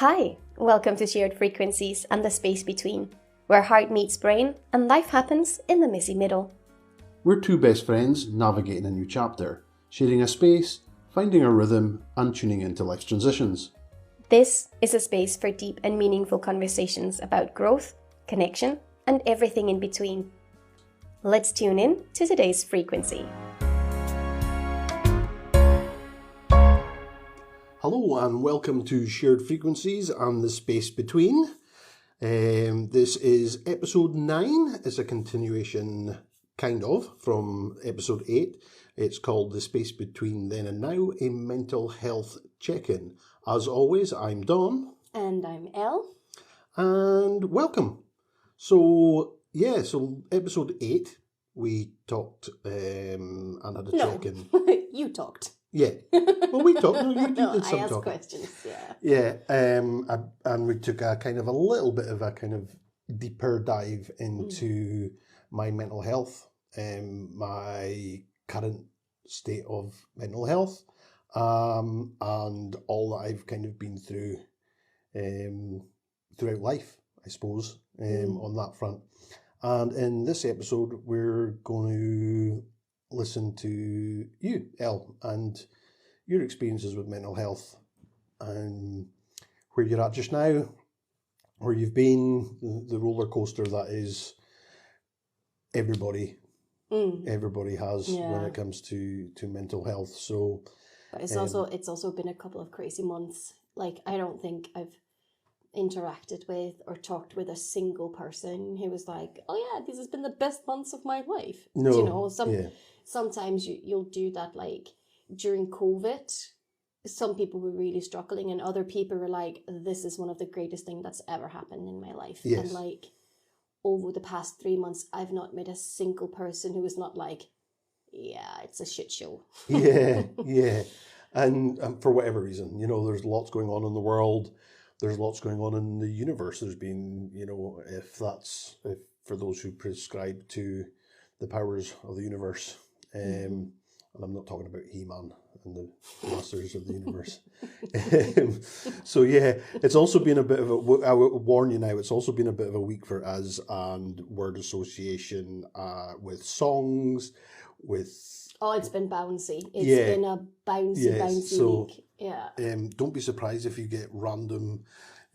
Hi, welcome to Shared Frequencies and the Space Between, where heart meets brain and life happens in the messy middle. We're two best friends navigating a new chapter, sharing a space, finding our rhythm and tuning into life's transitions. This is a space for deep and meaningful conversations about growth, connection, and everything in between. Let's tune in to today's frequency. Hello and welcome to Shared Frequencies and the Space Between. This is episode 9. It's a continuation, kind of, from episode 8. It's called The Space Between Then and Now, a mental health check-in. As always, I'm Don. And I'm Elle. And welcome. So episode 8, we talked and had a check-in. You talked. Yeah. Well, we talked. No, you did some I asked talking. questions, yeah. Yeah, and we took a little bit of a deeper dive into my mental health, my current state of mental health, and all that I've kind of been through throughout life, I suppose, on that front. And in this episode, we're going to listen to you, Elle, and your experiences with mental health and where you're at just now, where you've been, the roller coaster that is everybody has when it comes to mental health. So, but it's also been a couple of crazy months. Like, I don't think I've interacted with or talked with a single person who was like, oh yeah, this has been the best months of my life. No, you know, sometimes you'll do that, like during COVID, some people were really struggling and other people were like, this is one of the greatest things that's ever happened in my life. Yes. And like over the past 3 months, I've not met a single person who was not like, yeah, it's a shit show. Yeah. And for whatever reason, you know, there's lots going on in the world. There's lots going on in the universe. There's been, you know, if for those who prescribe to the powers of the universe, and I'm not talking about He-Man and the Masters of the Universe. So yeah, it's also been a bit of I will warn you now, it's also been a bit of a week for us and word association with songs, with... Oh, it's been bouncy. It's been a bouncy week. Yeah. Don't be surprised if you get random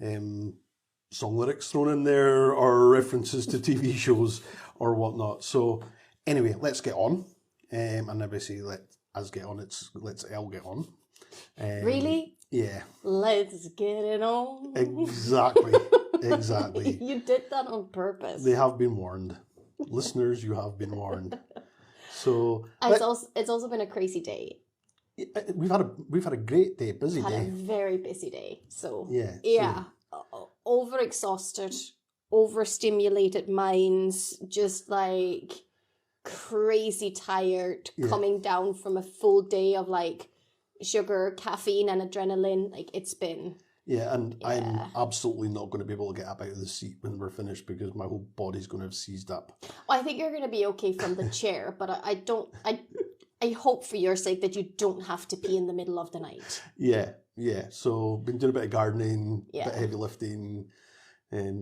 song lyrics thrown in there or references to TV shows or whatnot. So anyway, let's get on. And never say let us get on. Let's Elle get on. Really? Yeah. Let's get it on. Exactly. You did that on purpose. They have been warned. Listeners, you have been warned. So it's also been a crazy day. We've had a great day, busy day. A very busy day. So yeah. Overexhausted, overstimulated minds, just like crazy tired, coming down from a full day of like sugar, caffeine, and adrenaline. Like it's been. Yeah, and I'm absolutely not going to be able to get up out of the seat when we're finished because my whole body's going to have seized up. Well, I think you're going to be okay from the chair, but I hope for your sake that you don't have to pee in the middle of the night. Yeah. So been doing a bit of gardening, a bit of heavy lifting,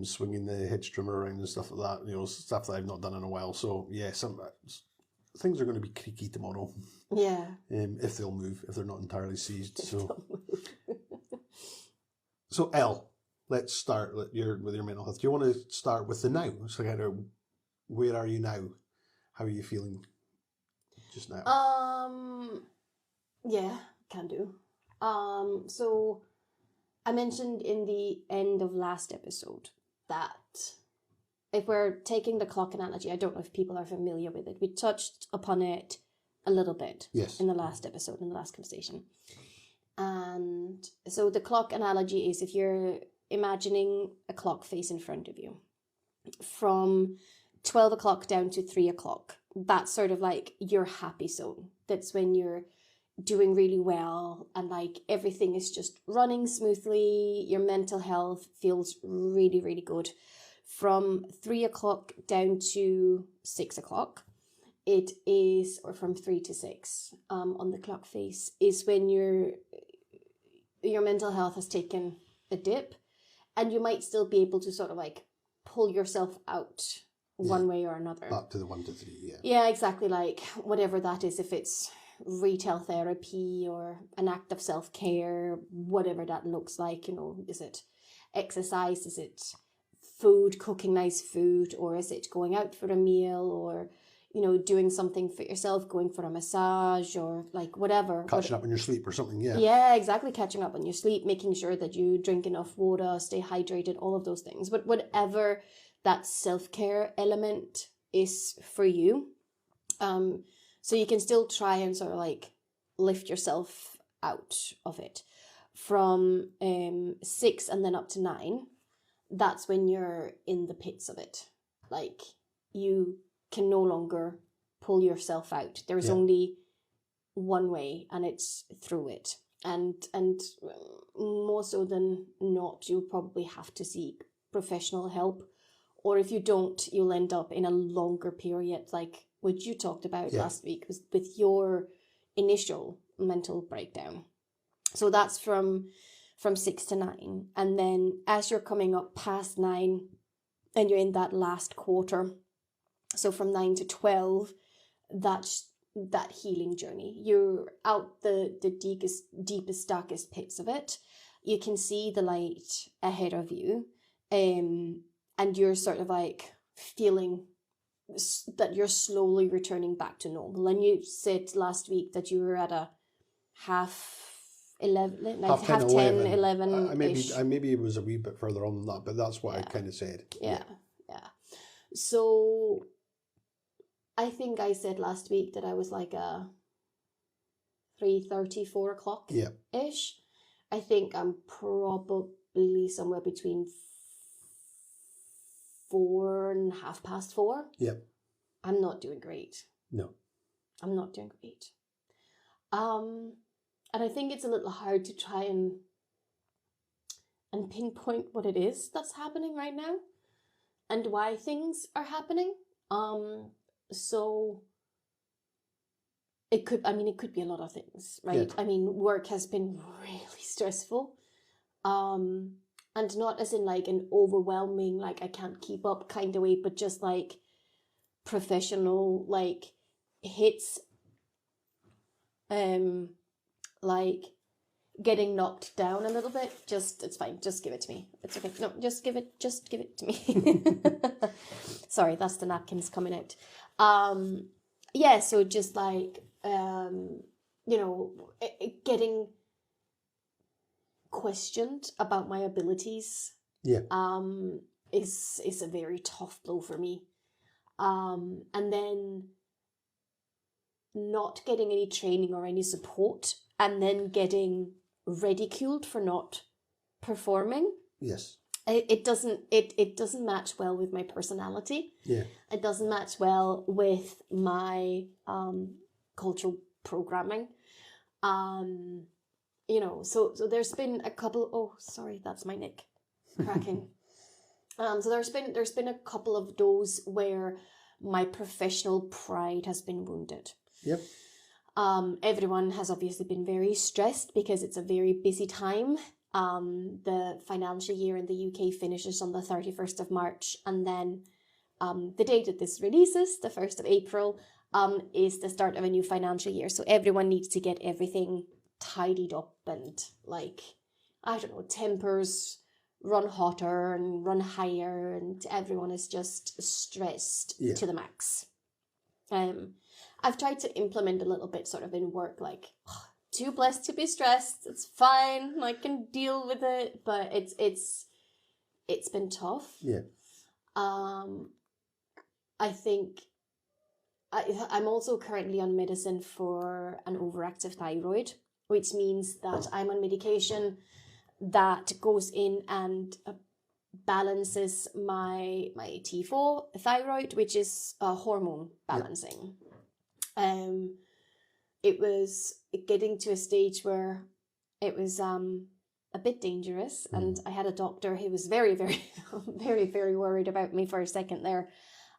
swinging the hedge trimmer around and stuff like that. You know, stuff that I've not done in a while. So yeah, some things are going to be creaky tomorrow. Yeah. If they'll move, if they're not entirely seized. So Elle, let's start with your mental health. Do you want to start with the now? So kind of, where are you now? How are you feeling just now? Yeah, can do. So I mentioned in the end of last episode that if we're taking the clock analogy, I don't know if people are familiar with it. We touched upon it a little bit in the last episode, in the last conversation. And so the clock analogy is if you're imagining a clock face in front of you from 12 o'clock down to 3 o'clock, that's sort of like your happy zone. That's when you're doing really well and like everything is just running smoothly. Your mental health feels really, really good. From 3 o'clock down to 6 o'clock, it is, or from 3 to 6 on the clock face, is when your mental health has taken a dip, and you might still be able to sort of like pull yourself out one way or another. Back to the 1 to 3, yeah. Yeah, exactly. Like whatever that is, if it's retail therapy or an act of self-care, whatever that looks like, is it exercise, is it food, cooking nice food, or is it going out for a meal, or doing something for yourself, going for a massage, or like whatever. Catching up on your sleep or something, yeah. Yeah, exactly. Catching up on your sleep, making sure that you drink enough water, stay hydrated, all of those things. But whatever that self-care element is for you, so you can still try and sort of like lift yourself out of it. From 6 and then up to 9, that's when you're in the pits of it. Like you can no longer pull yourself out. There's only one way, and it's through it. And more so than not, you'll probably have to seek professional help. Or if you don't, you'll end up in a longer period, like what you talked about last week, was with your initial mental breakdown. So that's from 6 to 9. And then as you're coming up past 9 and you're in that last quarter, so from 9 to 12, that's that healing journey. You're out the deepest, darkest pits of it. You can see the light ahead of you. And you're sort of like feeling that you're slowly returning back to normal. And you said last week that you were at a half 11, like half 10, 11 maybe it was a wee bit further on than that, but that's what I kind of said. Yeah. So I think I said last week that I was like a 3:30, 4 o'clock ish. I think I'm probably somewhere between 4 and 4:30. Yeah. I'm not doing great. No. I'm not doing great. And I think it's a little hard to try and pinpoint what it is that's happening right now and why things are happening. So it could be a lot of things, right? Yeah. I mean, work has been really stressful. And not as in like an overwhelming, like I can't keep up kind of way, but just like professional, like hits, like getting knocked down a little bit. It's fine. Just give it to me. It's okay. No, just give it to me. Sorry, that's the napkins coming out. Yeah, so just like, getting questioned about my abilities is a very tough blow for me. And then not getting any training or any support, and then getting ridiculed for not performing. Yes. It doesn't match well with my personality. Yeah. It doesn't match well with my cultural programming. So there's been a couple. Oh, sorry, that's my neck cracking. So there's been a couple of those where my professional pride has been wounded. Yep. Everyone has obviously been very stressed because it's a very busy time. The financial year in the UK finishes on the 31st of March, and then the date that this releases, the 1st of April, is the start of a new financial year. So everyone needs to get everything tidied up and, like, I don't know, tempers run hotter and run higher, and everyone is just stressed to the max. I've tried to implement a little bit sort of in work, like, too blessed to be stressed, it's fine, I can deal with it, but it's been tough. Yeah. I think I'm also currently on medicine for an overactive thyroid, which means that I'm on medication that goes in and balances my T4 thyroid, which is hormone balancing. It was getting to a stage where it was a bit dangerous, and I had a doctor who was very, very, very, very worried about me for a second there.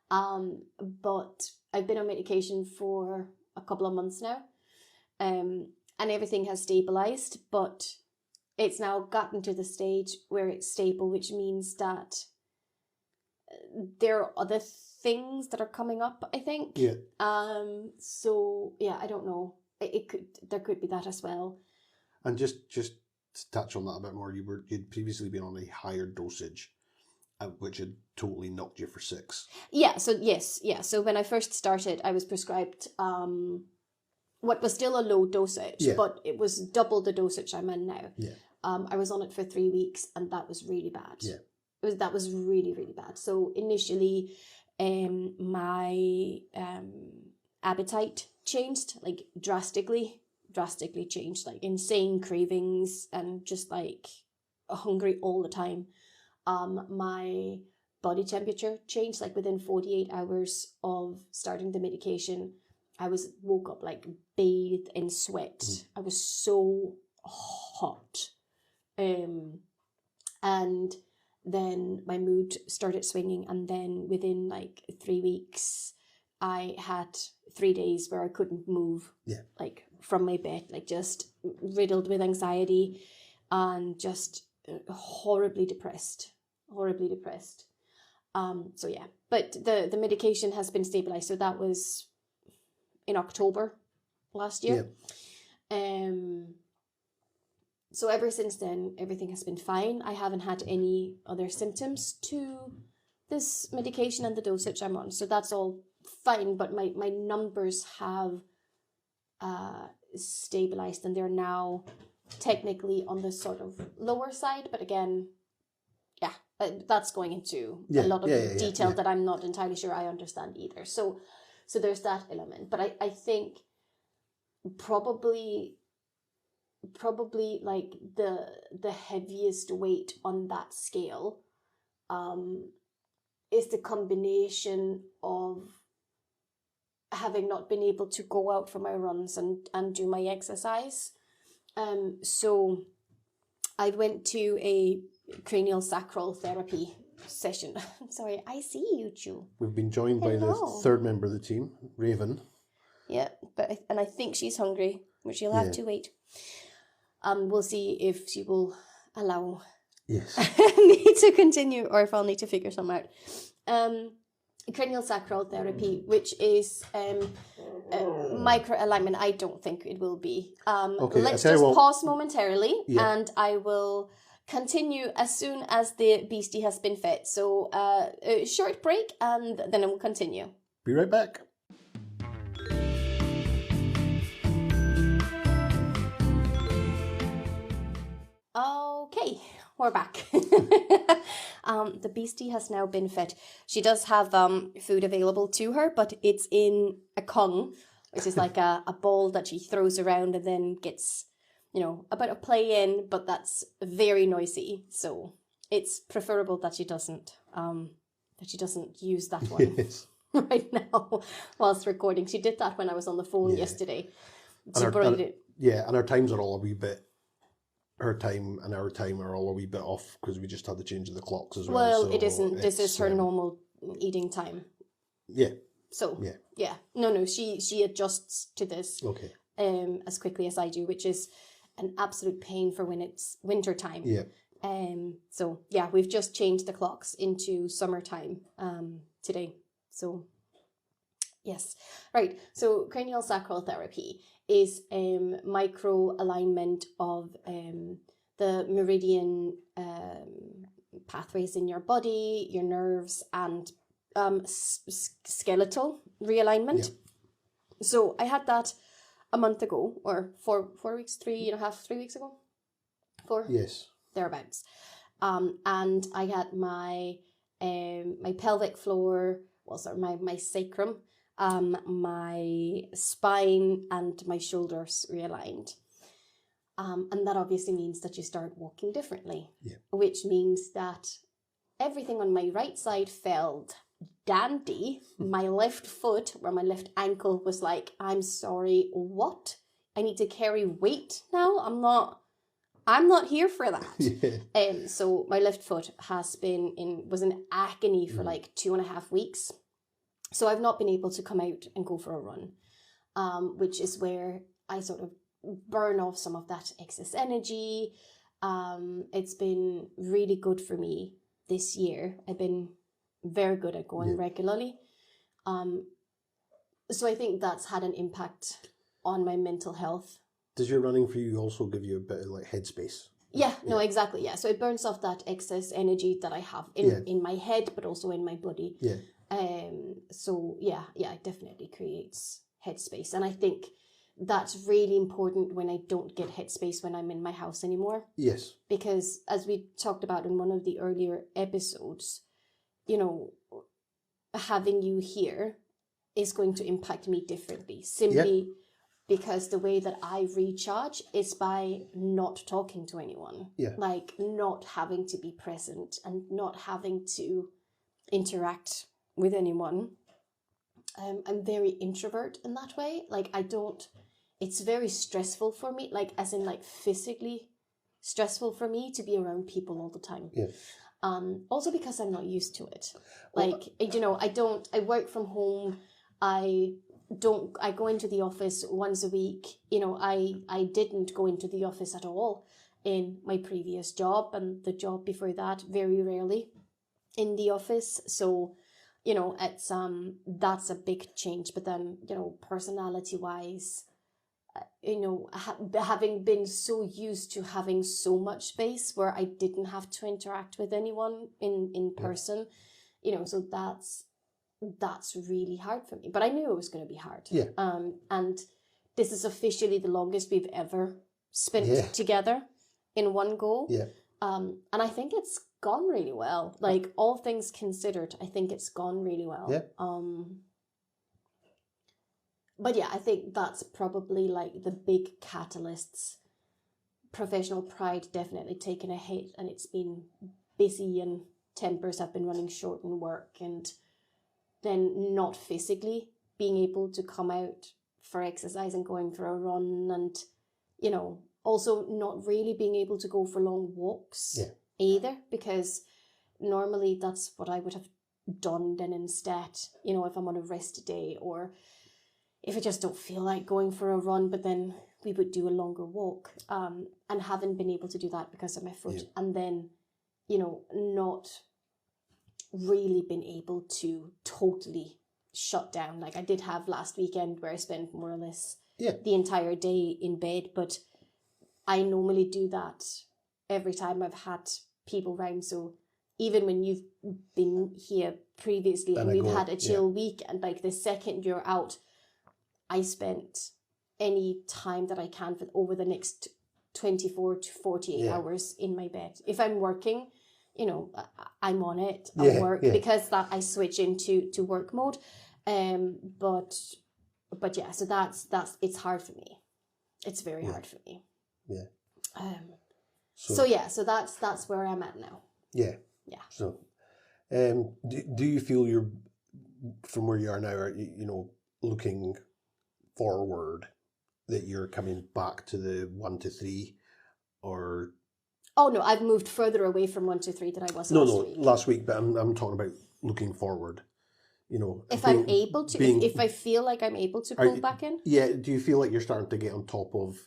But I've been on medication for a couple of months now, and everything has stabilized, but it's now gotten to the stage where it's stable, which means that there are other things that are coming up, I think. Yeah. So yeah, I don't know. There could be that as well. And just to touch on that a bit more, you'd previously been on a higher dosage, which had totally knocked you for 6. Yeah. So yes, yeah. So when I first started, I was prescribed what was still a low dosage, but it was double the dosage I'm in now. Yeah. I was on it for 3 weeks, and that was really bad. Yeah. That was really, really bad. So initially, my appetite changed, like drastically changed, like insane cravings and just like hungry all the time. My body temperature changed, like within 48 hours of starting the medication. I woke up like bathed in sweat. I was so hot. And then my mood started swinging, and then within like 3 weeks, I had 3 days where I couldn't move, like from my bed, like just riddled with anxiety and just horribly depressed. So yeah, but the medication has been stabilized. So that was in October last year. So ever since then, everything has been fine. I haven't had any other symptoms to this medication and the dosage I'm on. So that's all fine, but my numbers have stabilized, and they're now technically on the sort of lower side. But again, that's going into a lot of detail that I'm not entirely sure I understand either. So there's that element. But I think probably like the heaviest weight on that scale is the combination of having not been able to go out for my runs and do my exercise. So I went to a cranial sacral therapy session. Sorry, I see you, Chu. We've been joined by the third member of the team, Raven. Yeah, and I think she's hungry, which you'll have to wait. We'll see if she will allow me to continue, or if I'll need to figure something out. Cranial sacral therapy, which is micro alignment. I don't think it will be. Let's just pause momentarily, and I will continue as soon as the beastie has been fed. So a short break, and then I will continue. Be right back. Okay, we're back. The beastie has now been fed. She does have food available to her, but it's in a kong, which is like a ball that she throws around and then gets, a bit of play in, but that's very noisy. So it's preferable that she doesn't use that one right now whilst recording. She did that when I was on the phone yesterday. And our times are all a wee bit. Her time and our time are all a wee bit off because we just had the change of the clocks as well. Well, so it isn't. This is her normal eating time. Yeah. So yeah. No. She adjusts to this. Okay. As quickly as I do, which is an absolute pain for when it's winter time. Yeah. So yeah, we've just changed the clocks into summertime today. So yes, right. So cranial sacral therapy is micro alignment of the meridian pathways in your body, your nerves, and skeletal realignment. Yeah. So I had that a month ago, or 4 weeks, 3 weeks ago. 4? Yes. Thereabouts. And I had my pelvic floor, my sacrum, my spine and my shoulders realigned. And that obviously means that you start walking differently, which means that everything on my right side felt dandy. My left foot, where my left ankle was like, I'm sorry, what? I need to carry weight now? I'm not here for that. So my left foot was in agony for like 2.5 weeks. So I've not been able to come out and go for a run, which is where I sort of burn off some of that excess energy. It's been really good for me this year. I've been very good at going regularly. So I think that's had an impact on my mental health. Does your running for you also give you a bit of like headspace? Yeah, no, exactly. Yeah. So it burns off that excess energy that I have in my head, but also in my body. Yeah. So yeah, it definitely creates headspace. And I think that's really important when I don't get headspace when I'm in my house anymore. Yes. Because as we talked about in one of the earlier episodes, you know, having you here is going to impact me differently. Simply because the way that I recharge is by not talking to anyone. Yeah. Like not having to be present and not having to interact with anyone. I'm very introvert in that way. Like it's very stressful for me, like as in like physically stressful for me to be around people all the time. Yeah. Also because I'm not used to it. Like, I work from home. I go into the office once a week. I didn't go into the office at all in my previous job, and the job before that, very rarely in the office. So, it's that's a big change. But then, personality wise, having been so used to having so much space where I didn't have to interact with anyone in person, so that's really hard for me. But I knew it was going to be hard. Yeah. And this is officially the longest we've ever spent together in one go. Yeah. And I think it's gone really well. Like all things considered, I think it's gone really well. Yeah. But yeah, I think that's probably like the big catalysts. Professional pride definitely taken a hit, and it's been busy and tempers have been running short in work, and then not physically being able to come out for exercise and going for a run, and also not really being able to go for long walks either, because normally that's what I would have done then instead, if I'm on a rest day, or if I just don't feel like going for a run, but then we would do a longer walk, and haven't been able to do that because of my foot. And then, not really been able to totally shut down. Like I did have last weekend where I spent more or less the entire day in bed, but I normally do that every time I've had people round. So even when you've been here previously and we've had a chill week, and like the second you're out, I spent any time that I can over the next 24 to 48 hours in my bed. If I'm working, I'm on it at work because that I switch into work mode. But yeah, so that's it's hard for me. It's very hard for me. Yeah. So that's where I'm at now. Yeah. Yeah. So, do you feel you're from where you are now? Looking forward, that you're coming back to the 1 to 3, or? Oh no, I've moved further away from 1 to 3 than I was last week. Last week, but I'm talking about looking forward. If I'm able to, if I feel like I'm able to pull back in. Yeah. Do you feel like you're starting to get on top of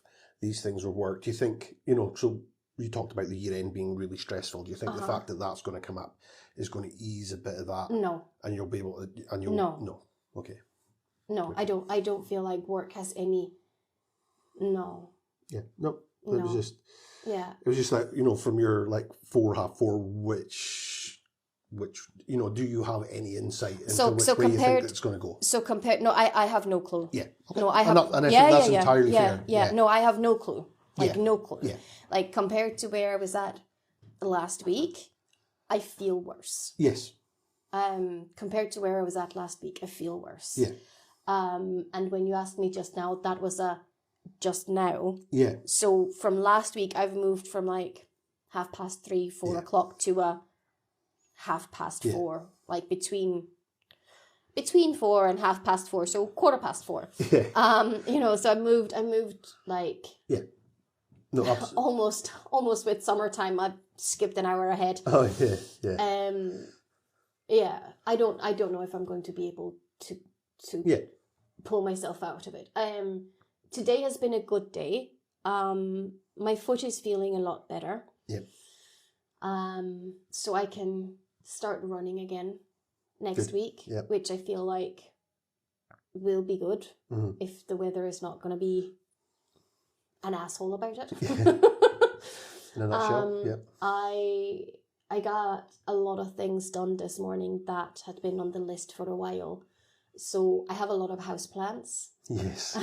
these things with work? Do you think so? You talked about the year end being really stressful. Do you think the fact that that's going to come up is going to ease a bit of that? No. And you'll be able to. And you'll no. Okay. No, okay. I don't feel like work has any. No. Yeah. No. It was just. Yeah. It was just like from your like 4:30, which do you have any insight into which way you think it's going to go? So compared, no, I have no clue. Yeah. Okay. No, I have. And I think that's entirely fair. Yeah. No, I have no clue. Like no clue. Yeah. Like compared to where I was at last week, I feel worse. Yes. Compared to where I was at last week, I feel worse. Yeah. And when you asked me just now, that was a just now. Yeah. So from last week, I've moved from like 3:30, 4 o'clock to a 4:30, like between 4 and 4:30, so 4:15. Yeah. So I moved like no, almost with summertime. I skipped an hour ahead. Oh yeah. Yeah. I don't know if I'm going to be able to pull myself out of it. Today has been a good day. My foot is feeling a lot better. Yep. So I can start running again next Good. week, Yep. which I feel like will be good if the weather is not going to be an asshole about it. In a nutshell, yep. I got a lot of things done this morning that had been on the list for a while. So I have a lot of houseplants. Yes.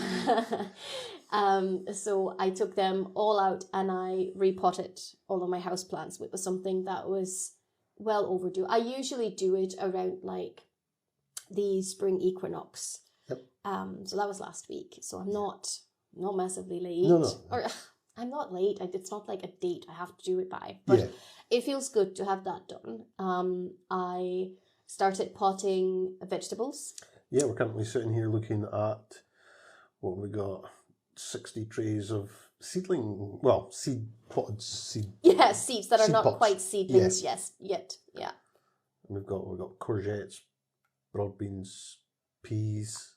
So I took them all out and I repotted all of my houseplants, which was something that was well overdue. I usually do it around like the spring equinox. Yep. So that was last week. So I'm not massively late. No. Or I'm not late. It's not like a date I have to do it by. But it feels good to have that done. I started potting vegetables. Yeah, we're currently sitting here looking at what we got, 60 trays of seed potted seed. Yeah, seeds that are seed not pots. quite seedlings yet. Yeah. And we've got courgettes, broad beans, peas.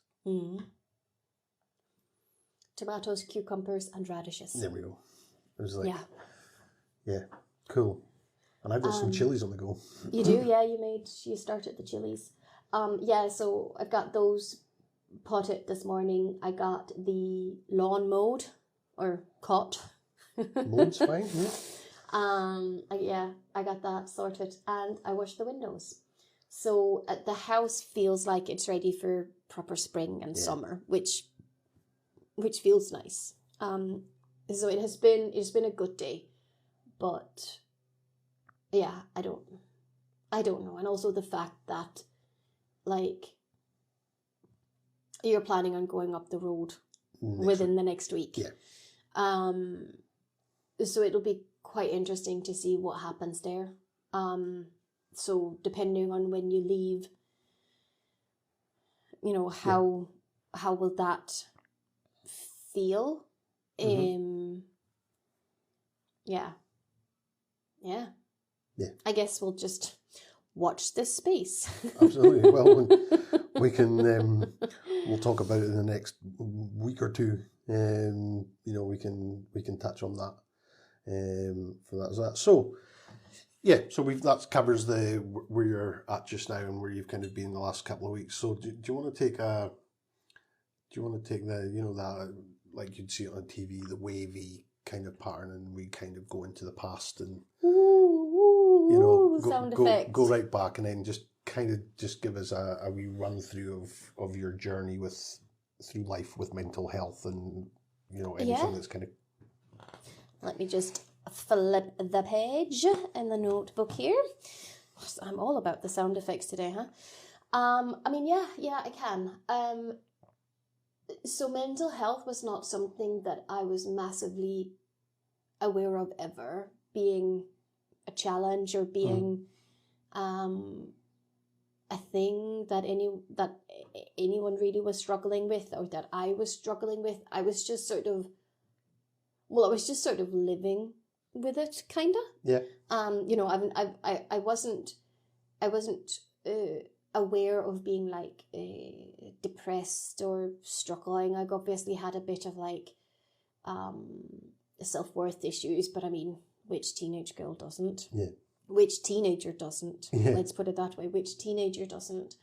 Tomatoes, cucumbers, and radishes. There we go. It was like, yeah, cool. And I've got some chilies on the go. You do, yeah. You started the chilies. So I've got those potted this morning. I got the lawn mowed or cut. Mowed's fine. Yeah. I got that sorted, and I washed the windows. So the house feels like it's ready for proper spring and summer, which feels nice. So it's been a good day, but yeah, I don't know, and also the fact that like you're planning on going up the road within the next week. Yeah. So it'll be quite interesting to see what happens there. So depending on when you leave, how will that feel? Yeah. I guess we'll just watch this space. Absolutely. Well, we can. We'll talk about it in the next week or two. We can touch on that. For that as that. So, yeah. So that covers where you're at just now and where you've kind of been the last couple of weeks. So, do you want to take the that like you'd see it on TV, the wavy kind of pattern, and we kind of go into the past and sound effects. Go right back, and then just give us a wee run through of your journey through life with mental health and anything that's kind of. Let me just flip the page in the notebook here. I'm all about the sound effects today, huh? I can. So mental health was not something that I was massively aware of ever being a challenge or being a thing that anyone really was struggling with, or that I was struggling with. I was just sort of living with it, kind of. Yeah. I wasn't aware of being like depressed or struggling. I obviously had a bit of like self-worth issues, but I mean, which teenage girl doesn't? Yeah. Which teenager doesn't? Yeah. Let's put it that way. Which teenager doesn't?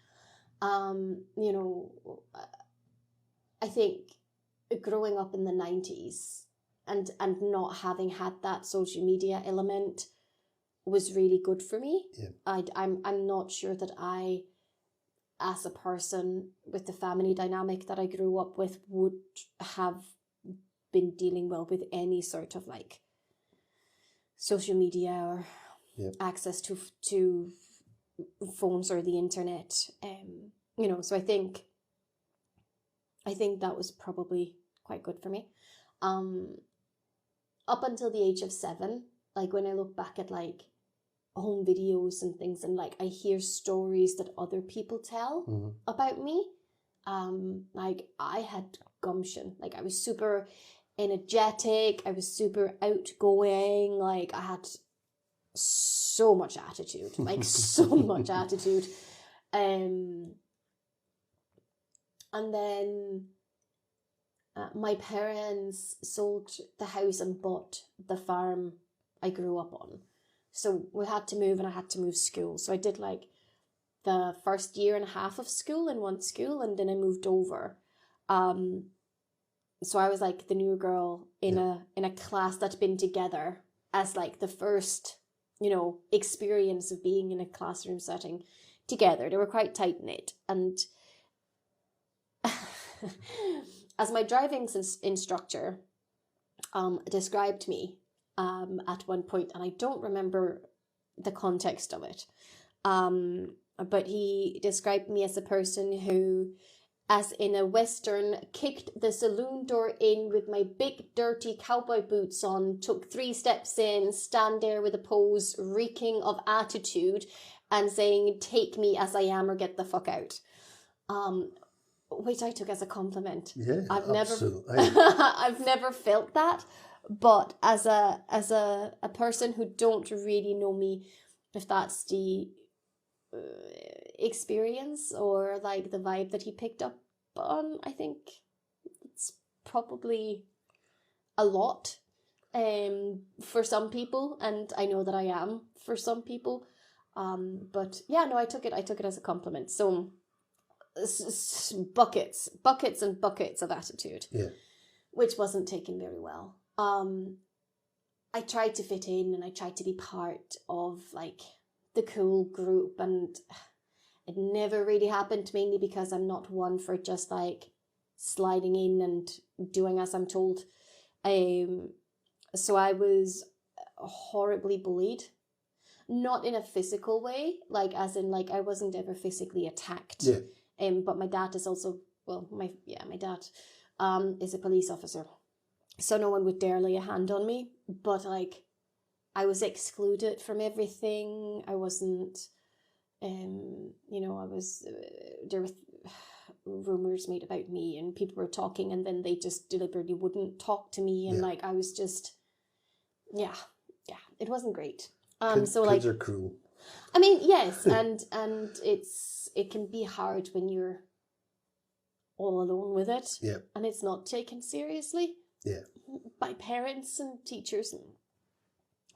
I think growing up in the 90s and not having had that social media element was really good for me. Yeah. I'm not sure that I, as a person with the family dynamic that I grew up with, would have been dealing well with any sort of like social media or access to phones or the internet. So I think that was probably quite good for me. Up until the age of 7, like when I look back at like home videos and things, and like I hear stories that other people tell about me, like I had gumption. Like I was super energetic, I was super outgoing, like I had so much attitude, like so much attitude. And then my parents sold the house and bought the farm I grew up on. So we had to move, and I had to move school. So I did like the first year and a half of school in one school, and then I moved over. So I was like the new girl in a class that'd been together as like the first, experience of being in a classroom setting together. They were quite tight-knit. And as my driving instructor described me at one point, and I don't remember the context of it, but he described me as a person who, as in a Western, kicked the saloon door in with my big dirty cowboy boots on, took 3 steps in, stand there with a pose reeking of attitude and saying, "Take me as I am or get the fuck out." Which I took as a compliment. Yeah, absolutely. I've never felt that, but as a person who don't really know me, if that's the experience or like the vibe that he picked up on, I think it's probably a lot for some people, and I know that I am for some people, but yeah, no, I took it as a compliment. So buckets and buckets of attitude, which wasn't taken very well. I tried to fit in, and I tried to be part of like the cool group, and it never really happened, mainly because I'm not one for just like sliding in and doing as I'm told. So I was horribly bullied, not in a physical way, like as in like I wasn't ever physically attacked. But my dad is also, my dad is a police officer, so no one would dare lay a hand on me. But like, I was excluded from everything. I wasn't, I was, there were rumors made about me, and people were talking, and then they just deliberately wouldn't talk to me, and like I was just, it wasn't great. So like, kids are cruel. I mean, yes, and it can be hard when you're all alone with it, and it's not taken seriously by parents and teachers and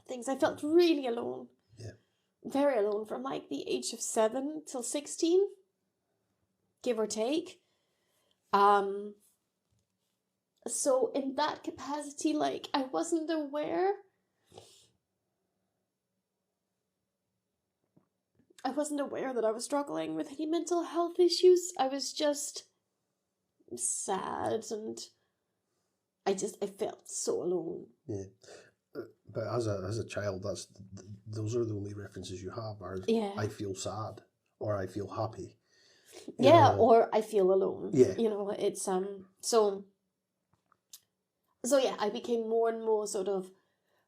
things. I felt really alone, very alone, from like the age of 7 till 16, give or take. So in that capacity, like I wasn't aware that I was struggling with any mental health issues. I was just sad, and I felt so alone. Yeah, but as a child, those are the only references you have. Are I feel sad, or I feel happy. Or I feel alone. It's so yeah, I became more and more sort of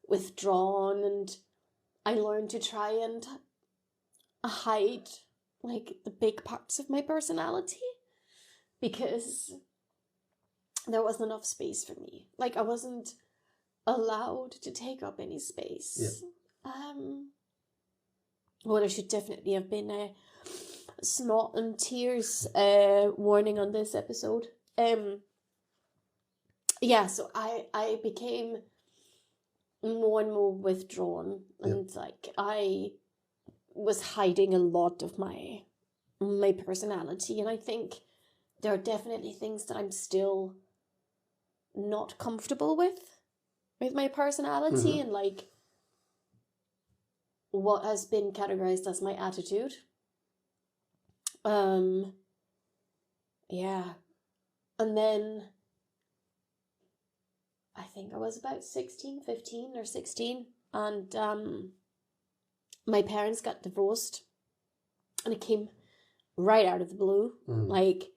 withdrawn, and I learned to try and hide like the big parts of my personality, because there wasn't enough space for me. Like I wasn't allowed to take up any space. There should definitely have been a snot and tears warning on this episode. So I became more and more withdrawn, and like I was hiding a lot of my personality, and I think there are definitely things that I'm still not comfortable with my personality, and like what has been categorized as my attitude. And then I think I was about 15 or 16, and my parents got divorced, and it came right out of the blue. Like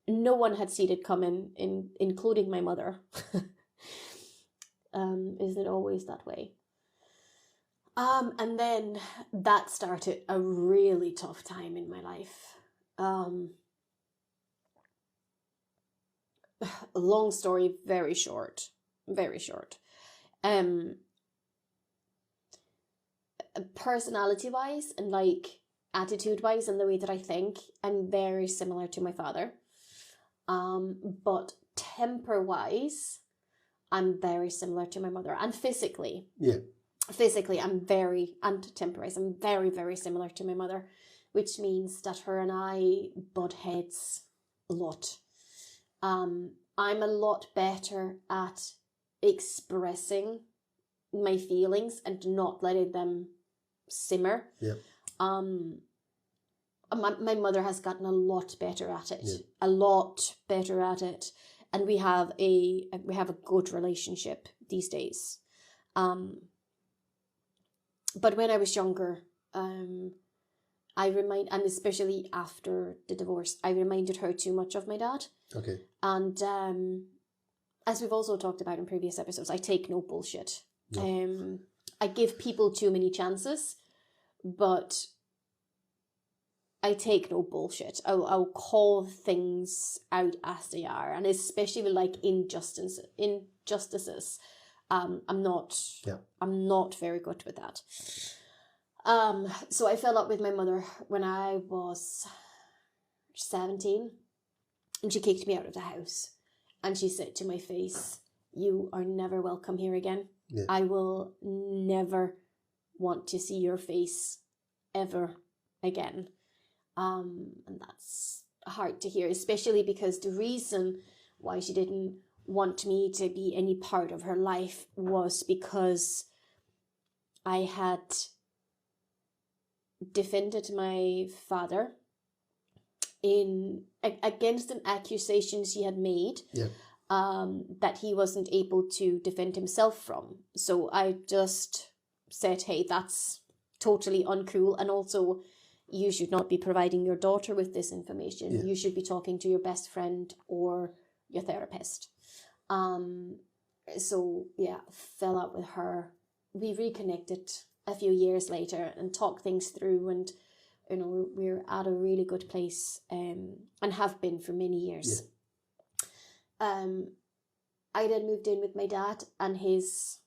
no one had seen it coming, including my mother. Isn't it always that way? And then that started a really tough time in my life. Long story, very short. Personality wise and like attitude wise and the way that I think, I'm very similar to my father. But temper-wise, I'm very similar to my mother. And physically, Yeah. and temper-wise, I'm very, very similar to my mother, which means that her and I butt heads a lot. I'm a lot better at expressing my feelings and not letting them simmer. Yeah. My mother has gotten a lot better at it. Yeah. A lot better at it. And we have a good relationship these days. But when I was younger, and especially after the divorce, I reminded her too much of my dad. Okay. And as we've also talked about in previous episodes, I take no bullshit. No. I give people too many chances, but I take no bullshit. I'll call things out as they are, and especially with like injustices. I'm not very good with that. So I fell out with my mother when I was 17, and she kicked me out of the house, and she said to my face, "You are never welcome here again. Yeah. I will never want to see your face ever again." And that's hard to hear, especially because the reason why she didn't want me to be any part of her life was because I had defended my father against an accusation she had made. Yeah. That he wasn't able to defend himself from. So I just said, hey, that's totally uncool, and also you should not be providing your daughter with this information. Yeah. You should be talking to your best friend or your therapist. So yeah, fell out with her. We reconnected a few years later and talked things through, and you know, we're at a really good place, and have been for many years. Yeah. I then moved in with my dad and his,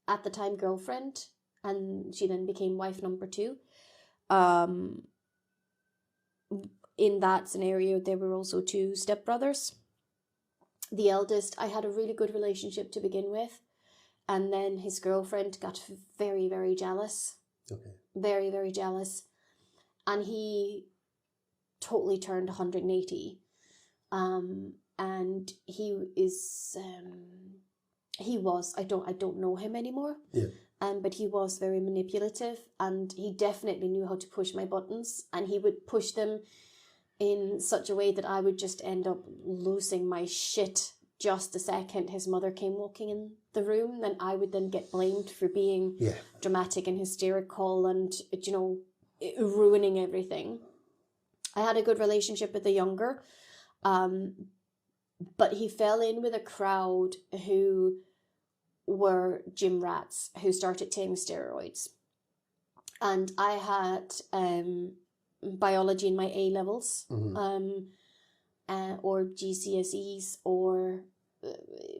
at the time, girlfriend, and she then became wife number 2. In that scenario, there were also 2 stepbrothers. The eldest, I had a really good relationship to begin with, and then his girlfriend got very, very jealous. Okay. Very, very jealous, and he totally turned 180. And he was, I don't know him anymore. Yeah. But he was very manipulative, and he definitely knew how to push my buttons, and he would push them in such a way that I would just end up losing my shit just the second his mother came walking in the room. Then I would then get blamed for being dramatic and hysterical and, you know, ruining everything. I had a good relationship with the younger, but he fell in with a crowd who were gym rats who started taking steroids. And I had biology in my A levels, or GCSEs, or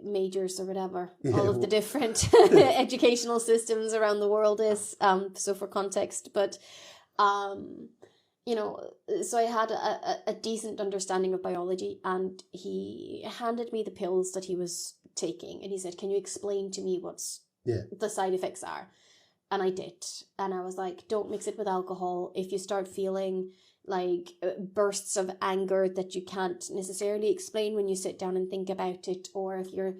majors, or whatever. All of the different educational systems around the world is, so for context. But you know, so I had a decent understanding of biology, and he handed me the pills that he was taking, and he said, "Can you explain to me what's the side effects are?" And I did, and I was like, "Don't mix it with alcohol. If you start feeling like bursts of anger that you can't necessarily explain when you sit down and think about it, or if you're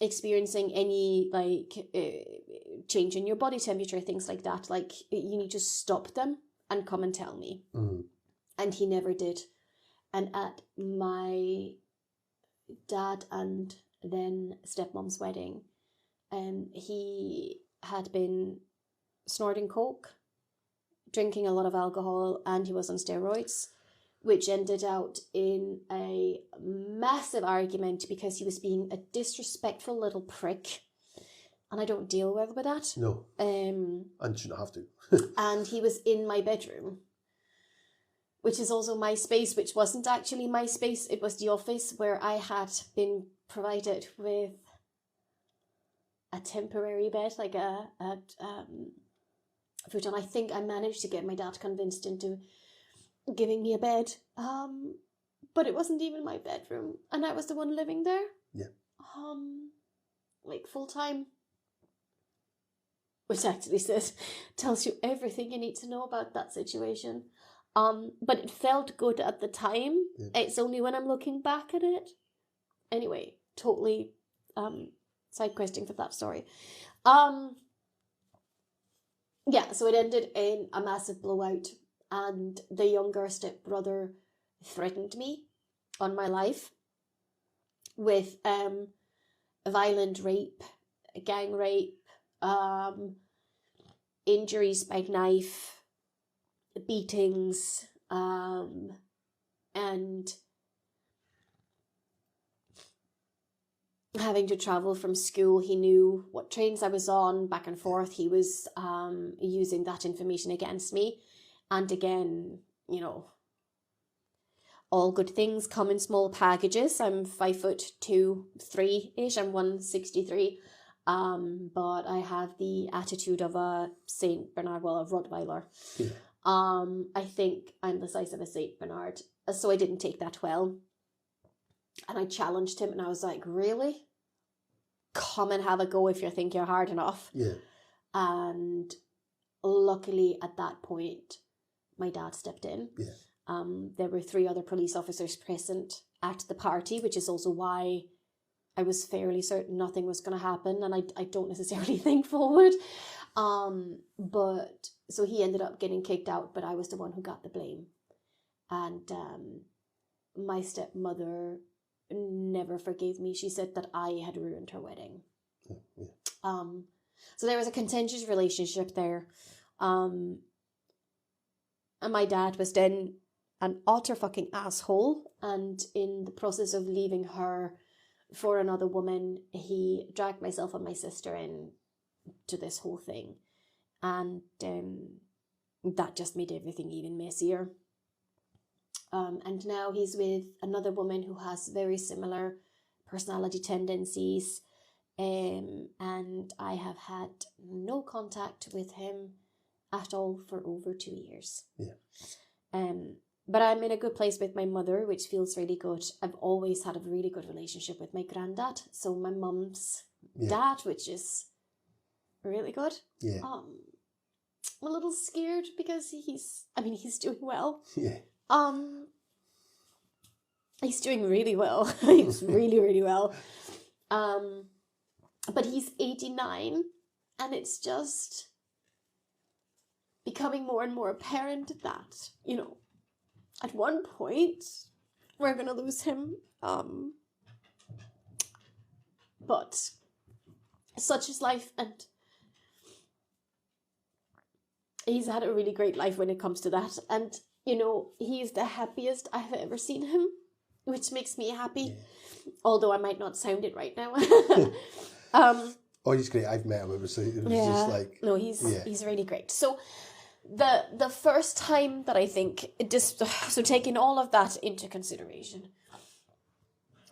experiencing any like change in your body temperature, things like that, like you need to stop them and come and tell me." And he never did. And at my dad and then stepmom's wedding, he had been snorting coke, drinking a lot of alcohol, and he was on steroids, which ended out in a massive argument because he was being a disrespectful little prick. And I don't deal well with that. No. And you shouldn't have to. And he was in my bedroom, which is also my space, which wasn't actually my space. It was the office where I had been provided with a temporary bed, like a futon. I think I managed to get my dad convinced into giving me a bed. but it wasn't even my bedroom, and I was the one living there. Yeah. Like full time. Which actually tells you everything you need to know about that situation. But it felt good at the time. Yeah. It's only when I'm looking back at it. Anyway, totally side questing for that story. Yeah, so it ended in a massive blowout, and the younger stepbrother threatened me on my life with violent rape, gang rape, injuries by knife, beatings, and having to travel from school. He knew what trains I was on, back and forth. He was using that information against me. And again, all good things come in small packages. I'm 5'2", 3-ish. I'm 163. But I have the attitude of a Saint Bernard, well, a Rottweiler. Yeah. I think I'm the size of a Saint Bernard, so I didn't take that well. And I challenged him, and I was like, really? Come and have a go if you think you're hard enough. Yeah. And luckily at that point, my dad stepped in. Yeah. There were 3 other police officers present at the party, which is also why I was fairly certain nothing was going to happen, and I don't necessarily think forward. But so he ended up getting kicked out, but I was the one who got the blame. And my stepmother never forgave me. She said that I had ruined her wedding. Yeah. So there was a contentious relationship there. And my dad was then an utter fucking asshole, and in the process of leaving her for another woman, he dragged myself and my sister in to this whole thing, and that just made everything even messier. And now he's with another woman who has very similar personality tendencies, and I have had no contact with him at all for over 2 years. Yeah. But I'm in a good place with my mother, which feels really good. I've always had a really good relationship with my granddad, so my mum's dad, which is really good. Yeah. I'm a little scared because he's doing well. Yeah. He's doing really well. He's really, really well. But he's 89, and it's just becoming more and more apparent that, at one point we're gonna lose him. But such is life, and he's had a really great life when it comes to that. And he's the happiest I've ever seen him, which makes me happy. Yeah. Although I might not sound it right now. Oh, he's great. I've met him. It was just like... No, he's really great. So the first time that I think, so taking all of that into consideration,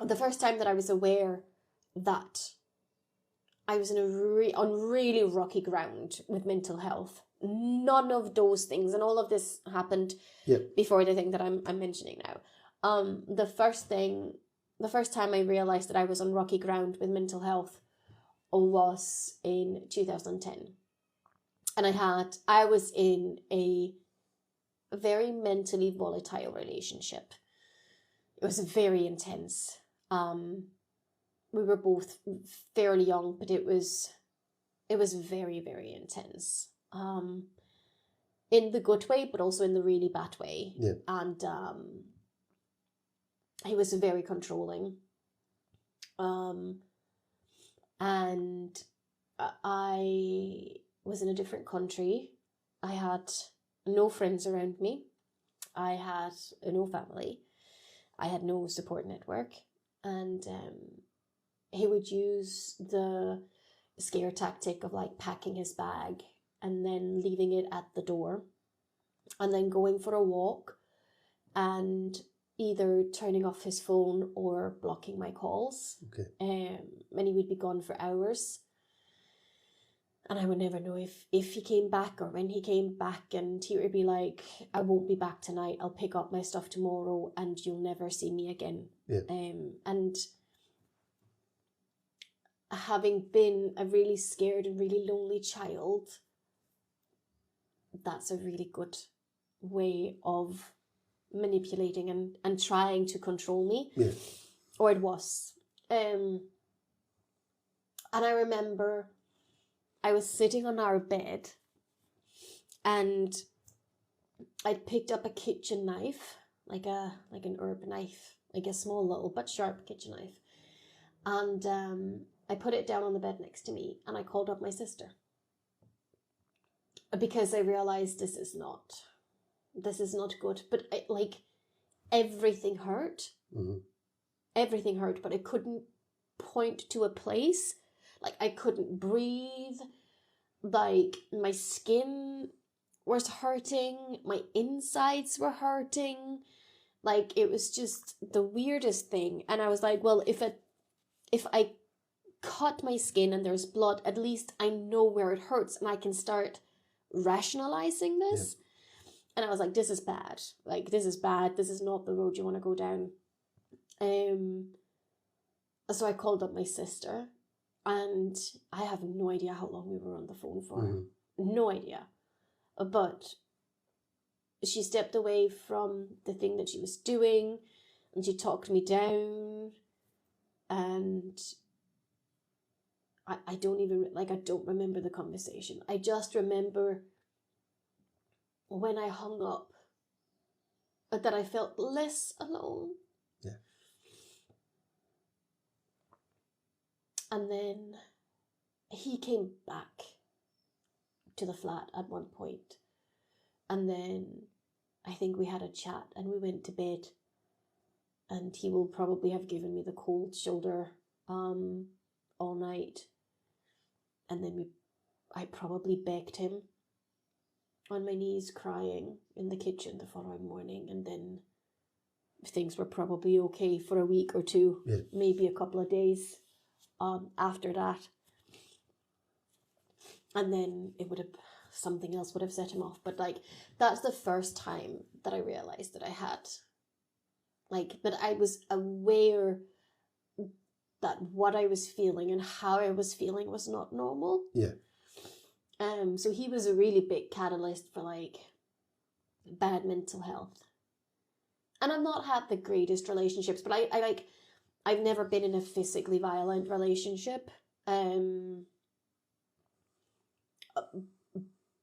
the first time that I was aware that I was on really rocky ground with mental health, none of those things, and all of this happened before the thing that I'm mentioning now. The first time I realized that I was on rocky ground with mental health was in 2010. And I was in a very mentally volatile relationship. It was very intense. We were both fairly young, but it was very, very intense. In the good way, but also in the really bad way. Yeah. And he was very controlling. And I was in a different country. I had no friends around me. I had no family. I had no support network. And he would use the scare tactic of like packing his bag and then leaving it at the door and then going for a walk and either turning off his phone or blocking my calls. Okay. And he would be gone for hours. And I would never know if he came back or when he came back, and he would be like, I won't be back tonight, I'll pick up my stuff tomorrow and you'll never see me again. Yeah. And having been a really scared and really lonely child, that's a really good way of manipulating and trying to control me. Yeah. Or it was. And I remember I was sitting on our bed and I'd picked up a kitchen knife, like an herb knife, like a small little but sharp kitchen knife. And I put it down on the bed next to me and I called up my sister. Because I realized this is not good. But everything hurt. Mm-hmm. Everything hurt, but I couldn't point to a place. Like, I couldn't breathe. Like, my skin was hurting. My insides were hurting. Like, it was just the weirdest thing. And I was like, well, if I cut my skin and there's blood, at least I know where it hurts and I can start rationalizing this. Yeah. And I was like, this is bad. Like, this is bad. This is not the road you want to go down. So I called up my sister, and I have no idea how long we were on the phone for. Mm-hmm. No idea. But she stepped away from the thing that she was doing, and she talked me down, and I don't remember the conversation. I just remember when I hung up that I felt less alone. Yeah. And then he came back to the flat at one point. And then I think we had a chat and we went to bed. And he will probably have given me the cold shoulder all night. And then I probably begged him on my knees crying in the kitchen the following morning. And then things were probably okay for a week or two, yeah. Maybe a couple of days after that. And then something else would have set him off. But that's the first time that I realized that I had, that I was aware that what I was feeling and how I was feeling was not normal. Yeah. So he was a really big catalyst for bad mental health. And I've not had the greatest relationships, but I've never been in a physically violent relationship.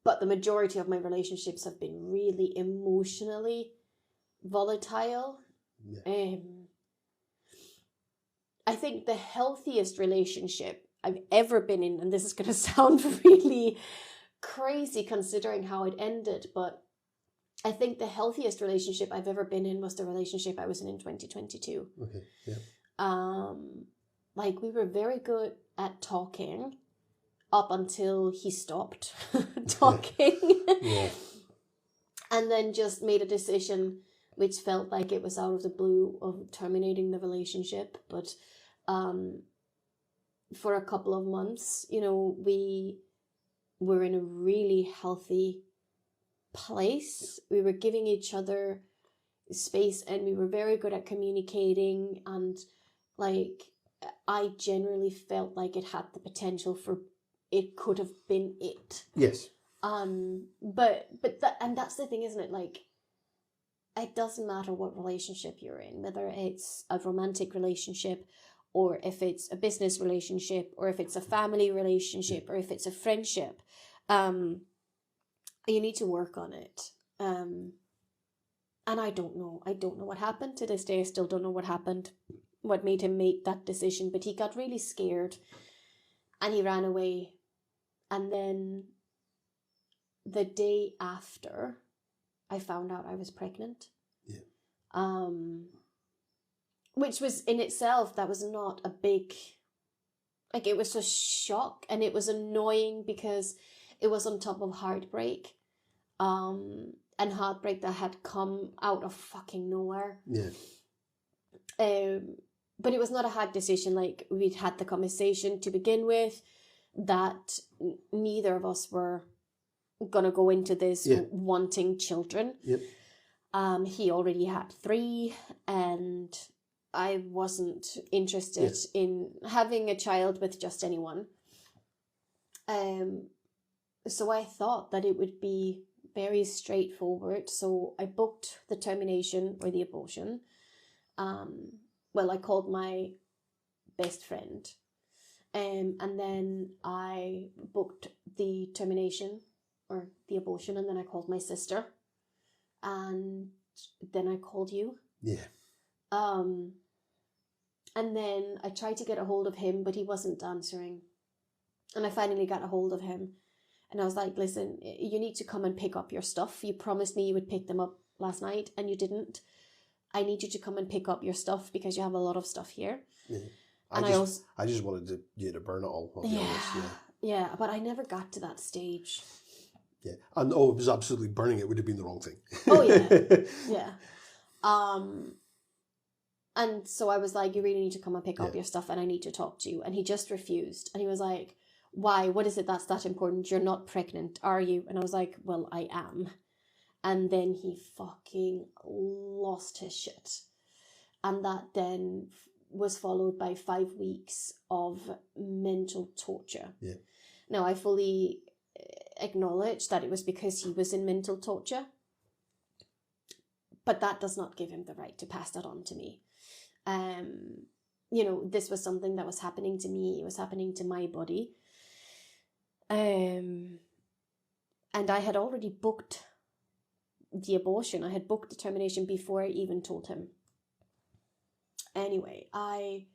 But the majority of my relationships have been really emotionally volatile. Yeah. I think the healthiest relationship I've ever been in, and this is going to sound really crazy considering how it ended, but I think the healthiest relationship I've ever been in was the relationship I was in 2022. Okay, yeah. We were very good at talking up until he stopped talking. Yeah. And then just made a decision which felt like it was out of the blue of terminating the relationship. But for a couple of months, we were in a really healthy place. We were giving each other space and we were very good at communicating, and I generally felt like it had the potential for it could have been it. Yes. But that's the thing, isn't it? It doesn't matter what relationship you're in, whether it's a romantic relationship or if it's a business relationship or if it's a family relationship or if it's a friendship. You need to work on it. And I don't know what happened. To this day, I still don't know what happened, what made him make that decision. But he got really scared and he ran away. And then the day after, I found out I was pregnant. Yeah. Which was in itself, that was not a big, it was a shock, and it was annoying because it was on top of heartbreak. And heartbreak that had come out of fucking nowhere. Yeah. But it was not a hard decision. We'd had the conversation to begin with. that neither of us were gonna go into this wanting children. Yep. He already had 3, and I wasn't interested in having a child with just anyone. So I thought that it would be very straightforward. So I booked the termination or the abortion. Well, I called my best friend. And then I booked the termination or the abortion, and then I called my sister. And then I called you. Yeah. And then I tried to get a hold of him, but he wasn't answering. And I finally got a hold of him. And I was like, listen, you need to come and pick up your stuff. You promised me you would pick them up last night, and you didn't. I need you to come and pick up your stuff because you have a lot of stuff here. Yeah. And I just wanted you to burn it all. I'll be honest. Yeah, but I never got to that stage. Yeah. And it was absolutely burning. It would have been the wrong thing. Oh, yeah. Yeah. And so I was like, you really need to come and pick up your stuff, and I need to talk to you. And he just refused. And he was like, why? What is it that's that important? You're not pregnant, are you? And I was like, well, I am. And then he fucking lost his shit. And that then was followed by 5 weeks of mental torture. Yeah. Now, I fully acknowledge that it was because he was in mental torture. But that does not give him the right to pass that on to me. This was something that was happening to me. It was happening to my body. And I had already booked the abortion. I had booked the termination before I even told him. Anyway, I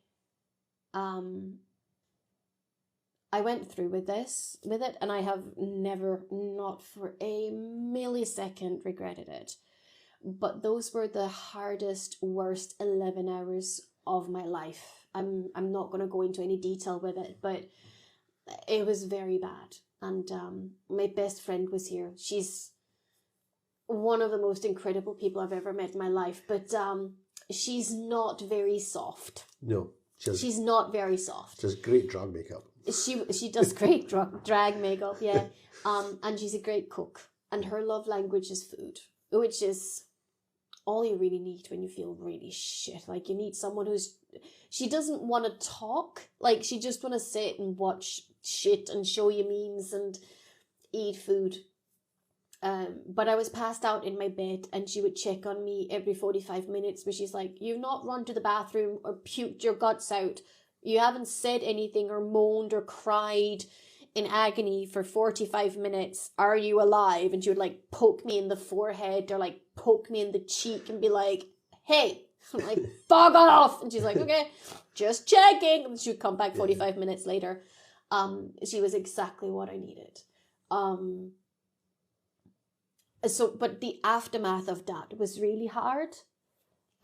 went through with it, and I have never, not for a millisecond, regretted it. But those were the hardest, worst 11 hours of my life. I'm not going to go into any detail with it, but it was very bad. And my best friend was here. She's one of the most incredible people I've ever met in my life, but she's not very soft. No. She's not very soft. She has great drag makeup. She does great drag makeup, yeah. And she's a great cook. And her love language is food, which is all you really need when you feel really shit. Like, you need someone she doesn't want to talk. Like, she just want to sit and watch shit and show you memes and eat food. But I was passed out in my bed, and she would check on me every 45 minutes, where she's like, you've not run to the bathroom or puked your guts out. You haven't said anything or moaned or cried in agony for 45 minutes. Are you alive? And she would like poke me in the forehead or like poke me in the cheek and be like, hey. I'm like, fuck off. And she's like, okay, just checking. And she would come back 45 minutes later. She was exactly what I needed. But the aftermath of that was really hard.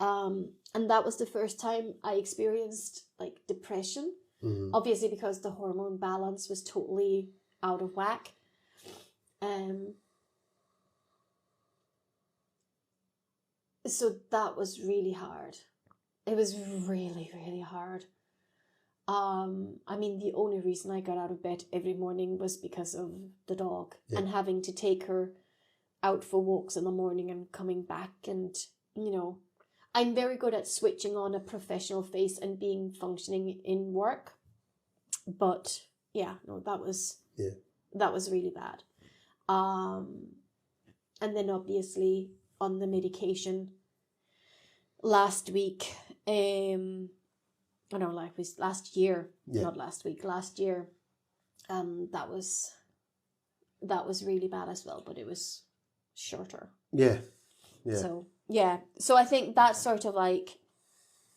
And that was the first time I experienced like depression. Mm-hmm. Obviously, because the hormone balance was totally out of whack. So that was really hard. It was really, really hard. I mean, the only reason I got out of bed every morning was because of the dog and having to take her out for walks in the morning and coming back. And, I'm very good at switching on a professional face and being functioning in work. But that was really bad. And then obviously on the medication last week, last year, not last week, last year, that was really bad as well, but it was shorter. Yeah. So I think that's sort of like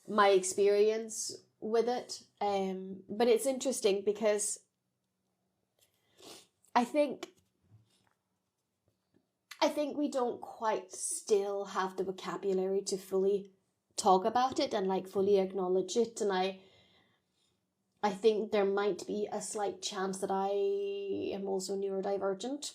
my experience with it. But it's interesting because I think we don't quite still have the vocabulary to fully talk about it and like fully acknowledge it. And I think there might be a slight chance that I am also neurodivergent.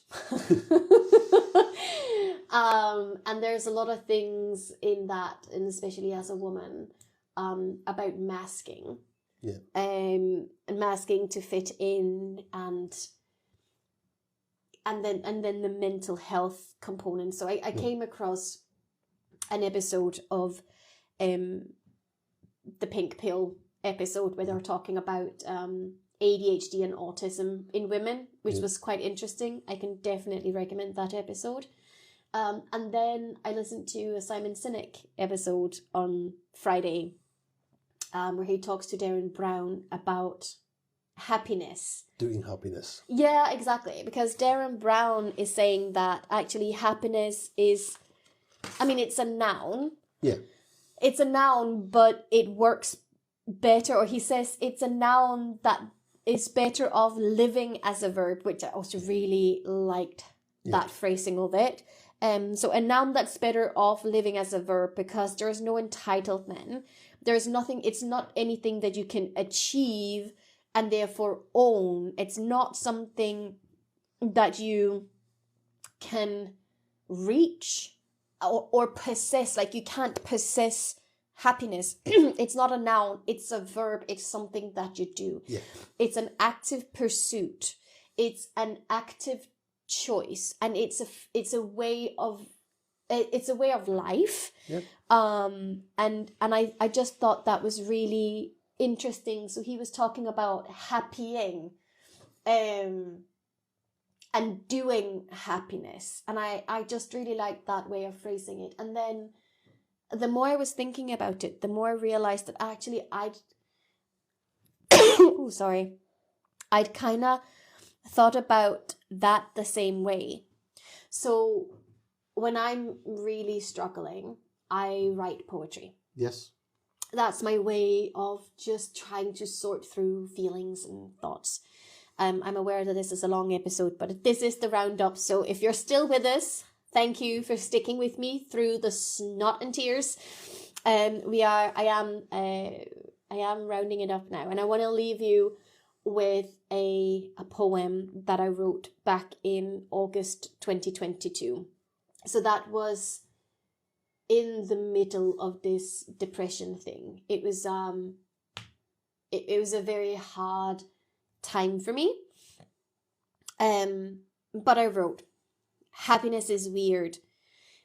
And there's a lot of things in that, and especially as a woman, about masking. Yeah. And masking to fit in, and then the mental health component. So I came across an episode of the Pink Pill episode where they're talking about ADHD and autism in women, which was quite interesting. I can definitely recommend that episode. And then I listened to a Simon Sinek episode on Friday, where he talks to Darren Brown about happiness. Doing happiness. Yeah, exactly. Because Darren Brown is saying that actually happiness is, it's a noun. Yeah. It's a noun, but it works better, or he says it's a noun that is better off living as a verb, which I also really liked that phrasing of it. So a noun that's better off living as a verb because there's no entitlement. There's nothing, it's not anything that you can achieve and therefore own. It's not something that you can reach or possess. Like, you can't possess happiness. It's not a noun, it's a verb, it's something that you do. Yeah. It's an active pursuit. It's an active choice, and it's a way of life. Yep. And I just thought that was really interesting. So he was talking about happying and doing happiness, and I just really liked that way of phrasing it. And then the more I was thinking about it, the more I realized that actually I'd kind of thought about that the same way. So when I'm really struggling, I write poetry. Yes. That's my way of just trying to sort through feelings and thoughts. I'm aware that this is a long episode, but this is the roundup. So if you're still with us, thank you for sticking with me through the snot and tears. I am rounding it up now, and I want to leave you with a poem that I wrote back in August 2022. So that was in the middle of this depression thing. It was it was a very hard time for me. But I wrote, happiness is weird.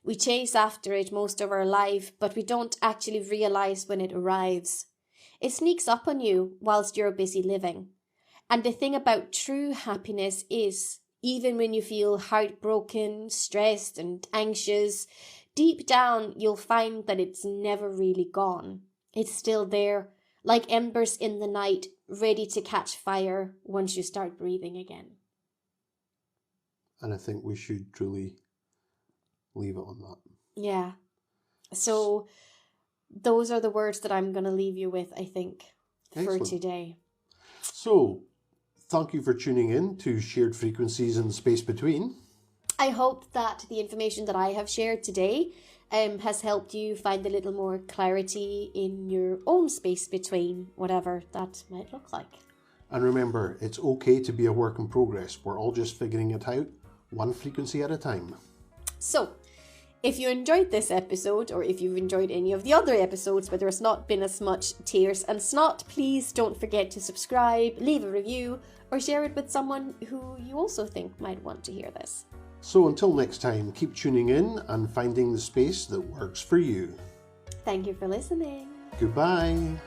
We chase after it most of our life, but we don't actually realize when it arrives. It sneaks up on you whilst you're busy living. And the thing about true happiness is, even when you feel heartbroken, stressed and anxious, deep down you'll find that it's never really gone. It's still there, like embers in the night, ready to catch fire once you start breathing again. And I think we should truly leave it on that. Yeah. So those are the words that I'm going to leave you with, I think, for today. So, thank you for tuning in to Shared Frequencies in the Space Between. I hope that the information that I have shared today has helped you find a little more clarity in your own space between, whatever that might look like. And remember, it's okay to be a work in progress. We're all just figuring it out, one frequency at a time. So, if you enjoyed this episode, or if you've enjoyed any of the other episodes where there's not been as much tears and snot, please don't forget to subscribe, leave a review, or share it with someone who you also think might want to hear this. So until next time, keep tuning in and finding the space that works for you. Thank you for listening. Goodbye.